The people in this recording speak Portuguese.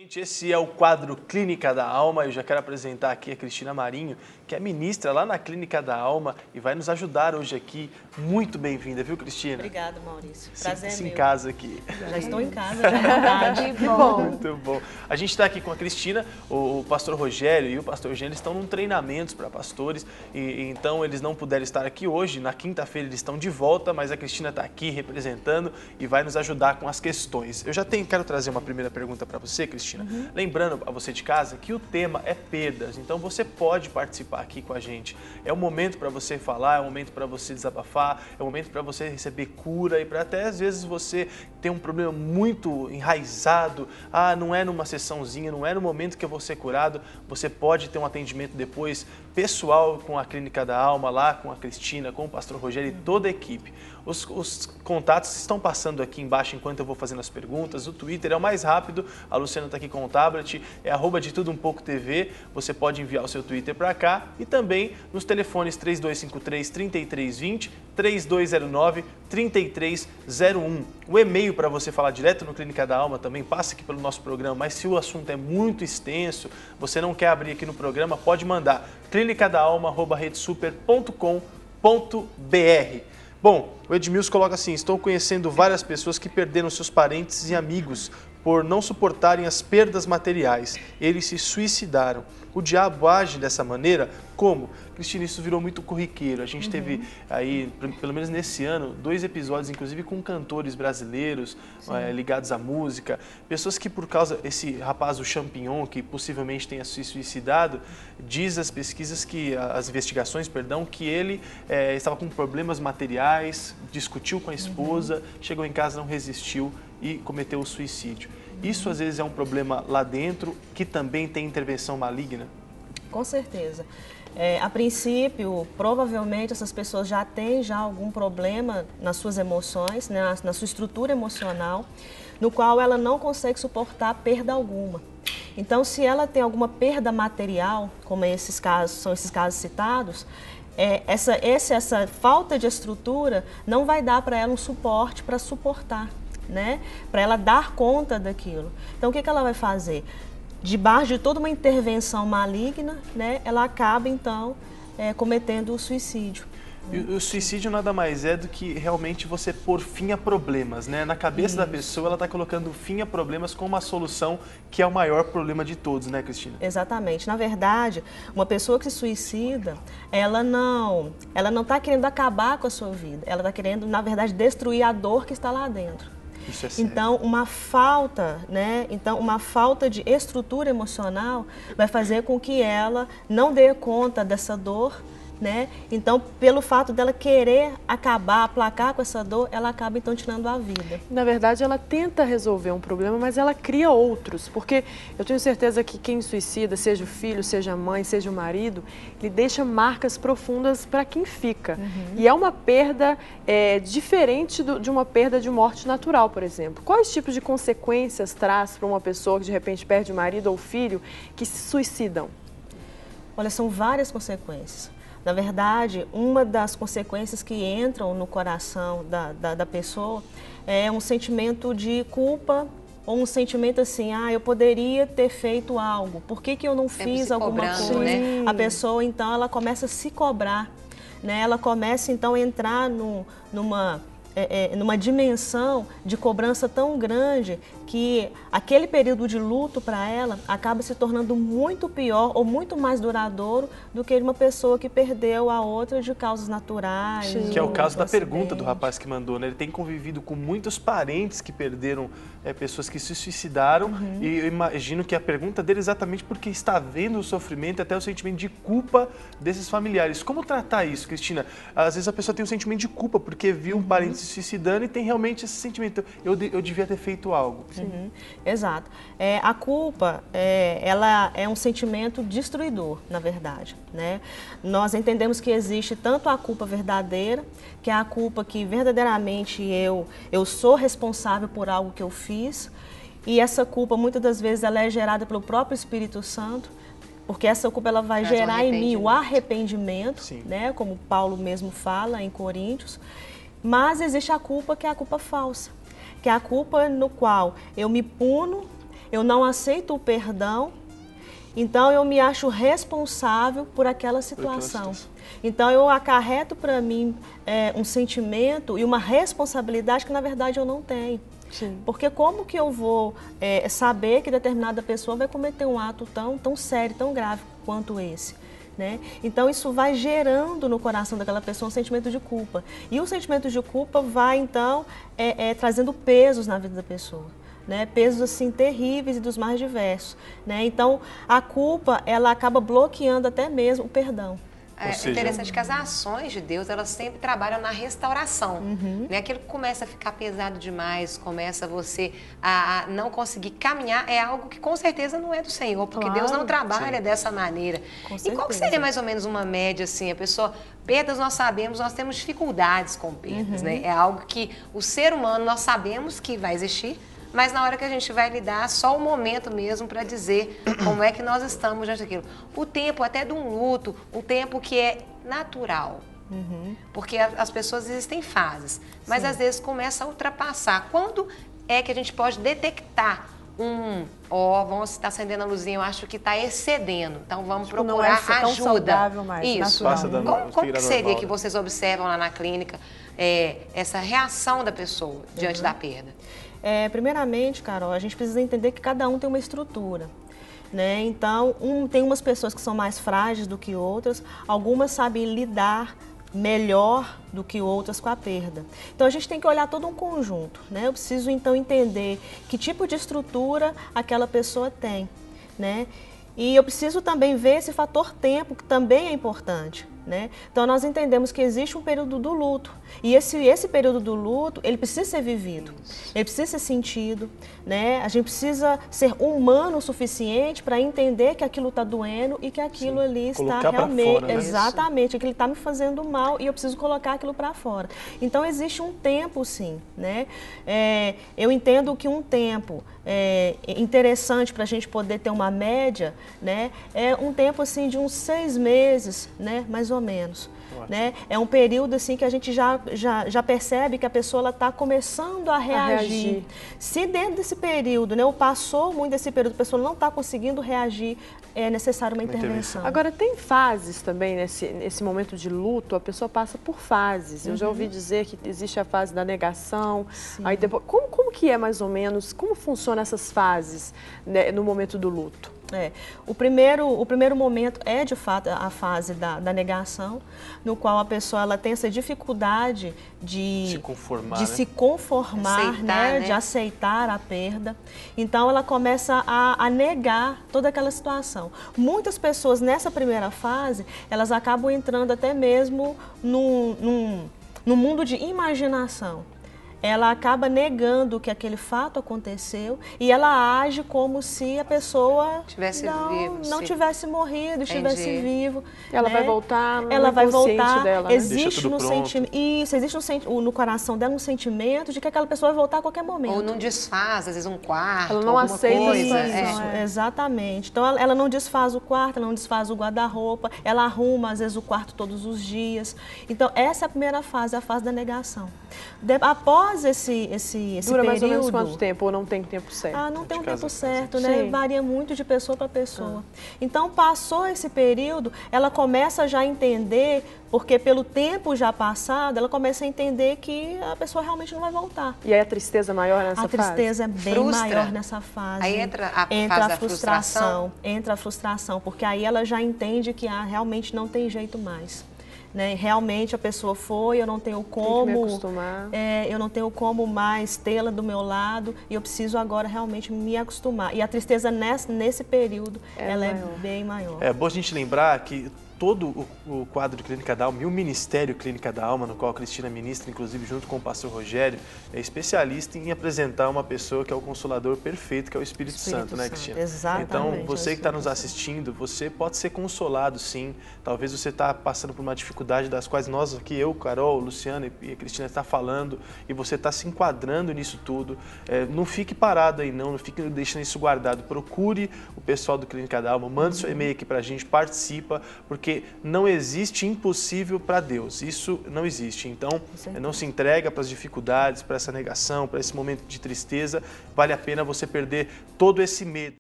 Gente, esse é o quadro Clínica da Alma. Eu já quero apresentar aqui a Cristina Marinho, que é ministra lá na Clínica da Alma e vai nos ajudar hoje aqui. Muito bem-vinda, viu, Cristina? Obrigada, Maurício. Prazer Sinta-se meu. em casa aqui. Já estou em casa, já é verdade. Que bom. Muito bom. A gente está aqui com a Cristina, o pastor Rogério e o pastor Eugênio estão num treinamento para pastores e então eles não puderam estar aqui hoje. Na quinta-feira eles estão de volta, mas a Cristina está aqui representando e vai nos ajudar com as questões. Quero trazer uma primeira pergunta para você, Cristina. Lembrando a você de casa que o tema é perdas, então você pode participar aqui com a gente. É o momento para você falar, é o momento para você desabafar, é o momento para você receber cura e para até às vezes você ter um problema muito enraizado, não é numa sessãozinha, não é no momento que eu vou ser curado, você pode ter um atendimento depois pessoal com a Clínica da Alma, lá com a Cristina, com o pastor Rogério e toda a equipe. Os contatos estão passando aqui embaixo enquanto eu vou fazendo as perguntas. O Twitter é o mais rápido, a Luciana está aqui com o tablet, é @detudoumpouco.tv. Você pode enviar o seu Twitter para cá e também nos telefones 3253-3320, 3209-3301. O e-mail para você falar direto no Clínica da Alma também passa aqui pelo nosso programa, mas se o assunto é muito extenso, você não quer abrir aqui no programa, pode mandar clinicadaalma@redesuper.com.br. Bom, o Edmilson coloca assim: estou conhecendo várias pessoas que perderam seus parentes e amigos por não suportarem as perdas materiais. Eles se suicidaram. O diabo age dessa maneira? Como? Cristina, isso virou muito corriqueiro. A gente teve aí, pelo menos nesse ano, 2 episódios, inclusive com cantores brasileiros ligados à música. Pessoas que por causa, esse rapaz, o Champignon, que possivelmente tenha se suicidado, diz as pesquisas, as investigações, perdão, que ele estava com problemas materiais, discutiu com a esposa, chegou em casa, não resistiu e cometeu o suicídio. Isso às vezes é um problema lá dentro que também tem intervenção maligna? Com certeza. A princípio, provavelmente essas pessoas já têm algum problema nas suas emoções, né, na sua estrutura emocional, no qual ela não consegue suportar perda alguma. Então, se ela tem alguma perda material, como são esses casos citados, essa falta de estrutura não vai dar para ela um suporte para suportar, né? Para ela dar conta daquilo. Então, o que ela vai fazer? Debaixo de toda uma intervenção maligna, né, ela acaba, então, cometendo o suicídio. E o suicídio nada mais é do que realmente você pôr fim a problemas, né? Na cabeça da pessoa, ela está colocando fim a problemas com uma solução que é o maior problema de todos, né, Cristina? Exatamente. Na verdade, uma pessoa que se suicida, ela não está querendo acabar com a sua vida. Ela está querendo, na verdade, destruir a dor que está lá dentro. Isso é sério. Então, uma falta de estrutura emocional vai fazer com que ela não dê conta dessa dor, né? Então, pelo fato dela querer acabar, aplacar com essa dor, ela acaba então tirando a vida. Na verdade, ela tenta resolver um problema, mas ela cria outros, porque eu tenho certeza que quem suicida, seja o filho, seja a mãe, seja o marido, ele deixa marcas profundas para quem fica. E é uma perda diferente de uma perda de morte natural, por exemplo. Quais tipos de consequências traz para uma pessoa que de repente perde o marido ou o filho que se suicidam? Olha, são várias consequências. Na verdade, uma das consequências que entram no coração da pessoa é um sentimento de culpa ou um sentimento assim, eu poderia ter feito algo, por que eu não fiz alguma coisa? Né? A pessoa, então, ela começa a se cobrar, né? Ela começa, então, a entrar numa dimensão de cobrança tão grande que aquele período de luto para ela acaba se tornando muito pior ou muito mais duradouro do que uma pessoa que perdeu a outra de causas naturais. Que é o caso da acidente. pergunta do rapaz que mandou, né? Ele tem convivido com muitos parentes que perderam pessoas que se suicidaram e eu imagino que a pergunta dele é exatamente porque está vendo o sofrimento e até o sentimento de culpa desses familiares. Como tratar isso, Cristina? Às vezes a pessoa tem um sentimento de culpa porque viu um parente se suicidando e tem realmente esse sentimento, eu devia ter feito algo. Exato. A culpa, ela é um sentimento destruidor, na verdade, né? Nós entendemos que existe tanto a culpa verdadeira, que é a culpa que verdadeiramente eu sou responsável por algo que eu fiz, e essa culpa muitas das vezes ela é gerada pelo próprio Espírito Santo, porque essa culpa ela vai gerar em mim o arrependimento, né? Como Paulo mesmo fala em Coríntios, mas existe a culpa que é a culpa falsa, que é a culpa no qual eu me puno eu não aceito o perdão, então eu me acho responsável por aquela situação. Então eu acarreto para mim um sentimento e uma responsabilidade que na verdade eu não tenho. Sim. Porque como que eu vou saber que determinada pessoa vai cometer um ato tão sério, tão grave quanto esse? Né? Então isso vai gerando no coração daquela pessoa um sentimento de culpa. E o sentimento de culpa vai então trazendo pesos na vida da pessoa. Né, pesos assim terríveis e dos mais diversos. Né? Então, a culpa ela acaba bloqueando até mesmo o perdão. É interessante que as ações de Deus, elas sempre trabalham na restauração. Né? Aquilo que começa a ficar pesado demais, começa você a não conseguir caminhar, é algo que com certeza não é do Senhor, porque Claro, Deus não trabalha dessa maneira. E qual que seria mais ou menos uma média, assim, a pessoa... Perdas nós sabemos, nós temos dificuldades com perdas, né? É algo que o ser humano, nós sabemos que vai existir, mas na hora que a gente vai lidar, só o momento mesmo para dizer como é que nós estamos diante daquilo. O tempo até de um luto, um tempo que é natural. Porque as pessoas existem fases, mas às vezes começa a ultrapassar. Quando é que a gente pode detectar vamos estar acendendo a luzinha, eu acho que está excedendo, então vamos procurar não é tão ajuda. saudável mais, isso. Como que seria que vocês observam lá na clínica essa reação da pessoa diante da perda? Primeiramente, Carol, a gente precisa entender que cada um tem uma estrutura. Né? Então, tem umas pessoas que são mais frágeis do que outras, algumas sabem lidar melhor do que outras com a perda. Então a gente tem que olhar todo um conjunto, né? Eu preciso então entender que tipo de estrutura aquela pessoa tem, né? E eu preciso também ver esse fator tempo, que também é importante. Né? Então nós entendemos que existe um período do luto e esse período do luto ele precisa ser vivido, ele precisa ser sentido, né? A gente precisa ser humano o suficiente para entender que aquilo está doendo e que aquilo ali está realmente fora, né? Exatamente, que ele está me fazendo mal e eu preciso colocar aquilo para fora. Então existe um tempo, sim, né? Eu entendo que um tempo interessante para a gente poder ter uma média, né? É um tempo assim de uns 6 meses, né? Mais ou menos. Né? É um período assim que a gente já percebe que a pessoa está começando a reagir. Se dentro desse período, né, ou passou muito desse período, a pessoa não está conseguindo reagir, é necessário uma intervenção. Agora, tem fases também, nesse momento de luto, a pessoa passa por fases. Eu já ouvi dizer que existe a fase da negação. Aí depois, como que é mais ou menos, como funcionam essas fases, né, no momento do luto? O primeiro momento é de fato a fase da negação, no qual a pessoa ela tem essa dificuldade de se conformar, aceitar, né? De aceitar a perda. Então ela começa a negar toda aquela situação. Muitas pessoas nessa primeira fase, elas acabam entrando até mesmo num mundo de imaginação. Ela acaba negando que aquele fato aconteceu e ela age como se a pessoa não tivesse morrido, estivesse vivo. Ela né? vai voltar no ela vai voltar, dela, né? existe no sentimento, no coração dela um sentimento de que aquela pessoa vai voltar a qualquer momento. Ou não desfaz, às vezes um quarto, ela não aceita coisa. Exatamente. Então ela não desfaz o quarto, ela não desfaz o guarda-roupa, ela arruma às vezes o quarto todos os dias. Então essa é a primeira fase, a fase da negação. Após esse Dura período... mais ou menos quanto tempo ou não tem tempo certo? Não tem um tempo certo, né? Varia muito de pessoa para pessoa. Então, passou esse período, ela começa já a entender, porque pelo tempo já passado, ela começa a entender que a pessoa realmente não vai voltar. E aí a tristeza maior nessa fase? A tristeza é bem maior nessa fase. Aí entra a fase da frustração? Entra a frustração, porque aí ela já entende que realmente não tem jeito mais. Né? Realmente a pessoa foi, eu não tenho como, me acostumar. Eu não tenho como mais tê-la do meu lado e eu preciso agora realmente me acostumar. E a tristeza nesse período, ela é bem maior. É bom a gente lembrar que todo o quadro Clínica da Alma e o Ministério Clínica da Alma, no qual a Cristina ministra, inclusive junto com o pastor Rogério, é especialista em apresentar uma pessoa que é o Consolador perfeito, que é o Espírito Santo, né, Cristina? Exatamente. Então, você que está nos assistindo, você pode ser consolado, sim. Talvez você está passando por uma dificuldade das quais nós aqui, eu, Carol, Luciana e a Cristina está falando, e você está se enquadrando nisso tudo. Não fique parado aí, não fique deixando isso guardado. Procure o pessoal do Clínica da Alma, manda seu e-mail aqui pra gente, participa, porque não existe impossível para Deus, isso não existe. Então, não se entrega para as dificuldades, para essa negação, para esse momento de tristeza, vale a pena você perder todo esse medo.